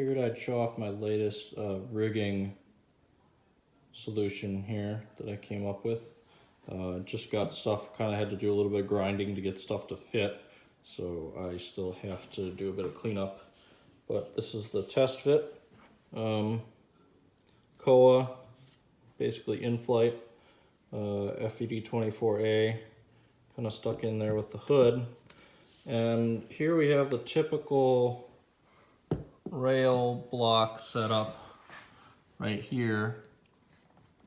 Figured I'd show off my latest rigging solution here that I came up with. Just got stuff, kind of had to do a little bit of grinding to get stuff to fit, so I still have to do a bit of cleanup. But this is the test fit. Koa, basically in-flight, FED24A, kind of stuck in there with the hood. And here we have the typical rail block setup right here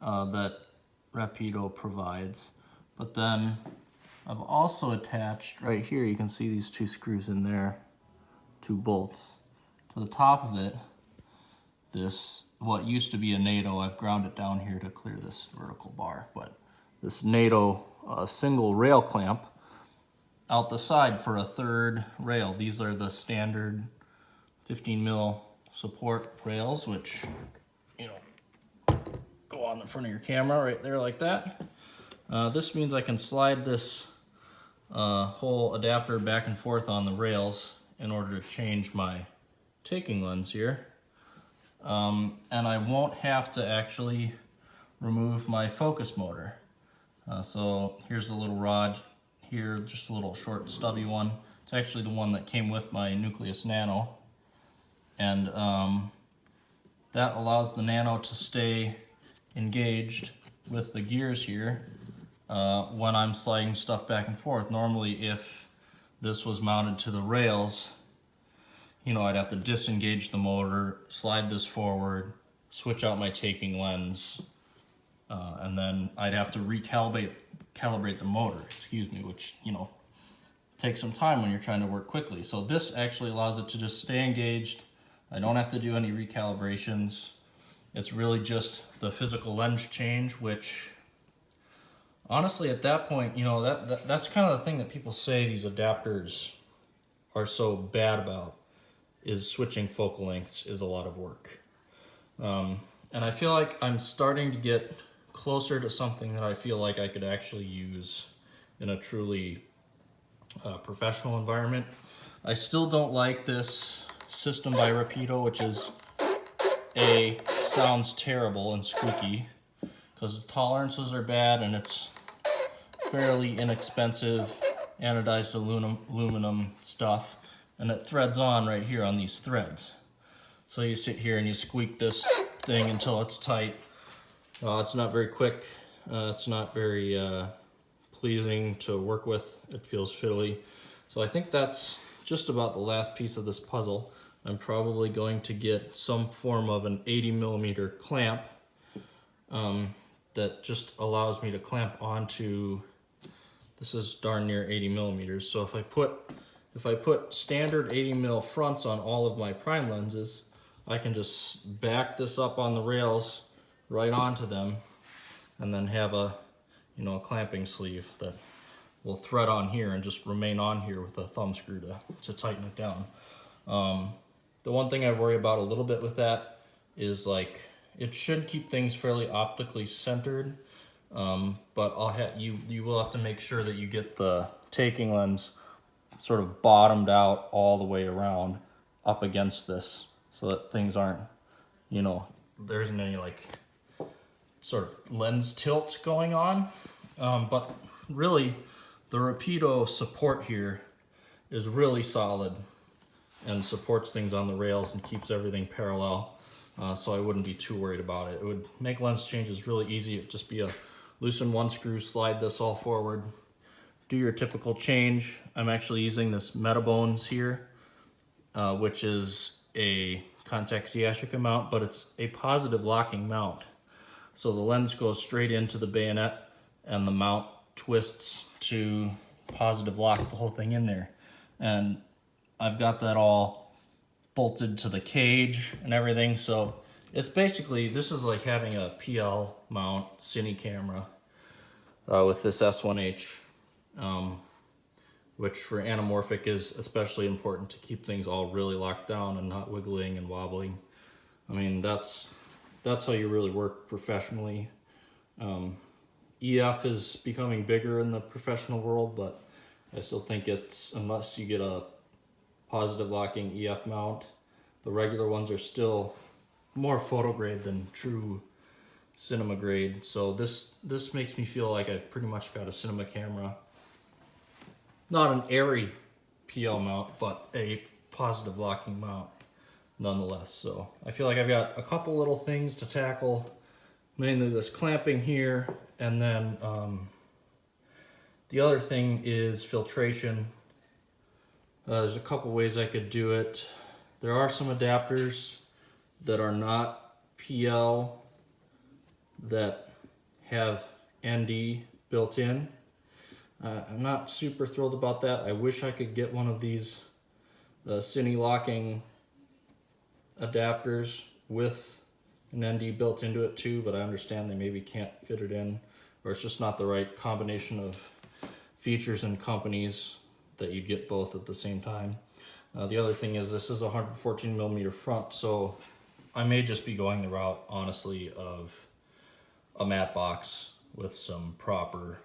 that Rapido provides. But then I've also attached right here, you can see these two screws in there, two bolts. To the top of it, this, what used to be a NATO, I've ground it down here to clear this vertical bar, but this NATO single rail clamp out the side for a third rail. These are the standard 15 mil support rails, which, you know, go on the front of your camera right there like that. This means I can slide this whole adapter back and forth on the rails in order to change my taking lens here. And I won't have to actually remove my focus motor. So here's the little rod here, just a little short stubby one. It's actually the one that came with my Nucleus Nano. And that allows the Nano to stay engaged with the gears here when I'm sliding stuff back and forth. Normally, if this was mounted to the rails, you know, I'd have to disengage the motor, slide this forward, switch out my taking lens, and then I'd have to calibrate the motor, which, you know, takes some time when you're trying to work quickly. So this actually allows it to just stay engaged. I don't have to do any recalibrations. It's really just the physical lens change, which honestly at that point, you know, that's kind of the thing that people say these adapters are so bad about, is switching focal lengths is a lot of work. And I feel like I'm starting to get closer to something that I feel like I could actually use in a truly professional environment. I still don't like this system by Rapido, which is sounds terrible and squeaky because the tolerances are bad and it's fairly inexpensive anodized aluminum stuff, and it threads on right here on these threads. So you sit here and you squeak this thing until it's tight. It's not very quick. It's not very pleasing to work with. It feels fiddly. So I think that's just about the last piece of this puzzle. I'm probably going to get some form of an 80 millimeter clamp that just allows me to clamp onto, this is darn near 80 millimeters. So if I put standard 80 mil fronts on all of my prime lenses, I can just back this up on the rails right onto them and then have a, you know, a clamping sleeve that will thread on here and just remain on here with a thumb screw to tighten it down. The one thing I worry about a little bit with that is, like, it should keep things fairly optically centered, but you will have to make sure that you get the taking lens sort of bottomed out all the way around up against this so that things aren't, you know, there isn't any like sort of lens tilt going on. But really the Rapido support here is really solid and supports things on the rails and keeps everything parallel. So I wouldn't be too worried about it. It would make lens changes really easy. It'd just be a loosen one screw, slide this all forward, do your typical change. I'm actually using this Metabones here, which is a contact Sciatica mount, but it's a positive locking mount. So the lens goes straight into the bayonet and the mount twists to positive lock the whole thing in there. And I've got that all bolted to the cage and everything. So it's basically, this is like having a PL mount cine camera with this S1H, which for anamorphic is especially important to keep things all really locked down and not wiggling and wobbling. I mean, that's how you really work professionally. EF is becoming bigger in the professional world, but I still think it's, unless you get a positive locking EF mount, the regular ones are still more photo grade than true cinema grade. So this makes me feel like I've pretty much got a cinema camera. Not an airy PL mount, but a positive locking mount nonetheless. So I feel like I've got a couple little things to tackle, mainly this clamping here, and then the other thing is filtration. There's a couple ways I could do it. There are some adapters that are not PL that have ND built in. I'm not super thrilled about that. I wish I could get one of these cine locking adapters with an ND built into it too, but I understand they maybe can't fit it in, or it's just not the right combination of features and companies that you get both at the same time. The other thing is this is a 114 millimeter front, so I may just be going the route, honestly, of a matte box with some proper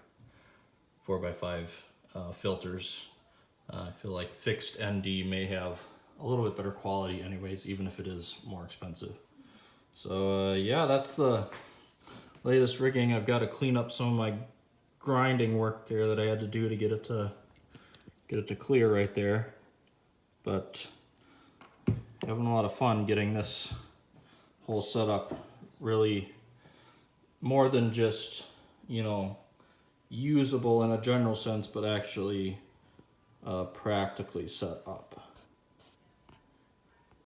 4x5 filters. I feel like fixed ND may have a little bit better quality anyways, even if it is more expensive. So yeah, that's the latest rigging. I've got to clean up some of my grinding work there that I had to do to get it to clear right there. But having a lot of fun getting this whole setup really more than just, you know, usable in a general sense, but actually practically set up.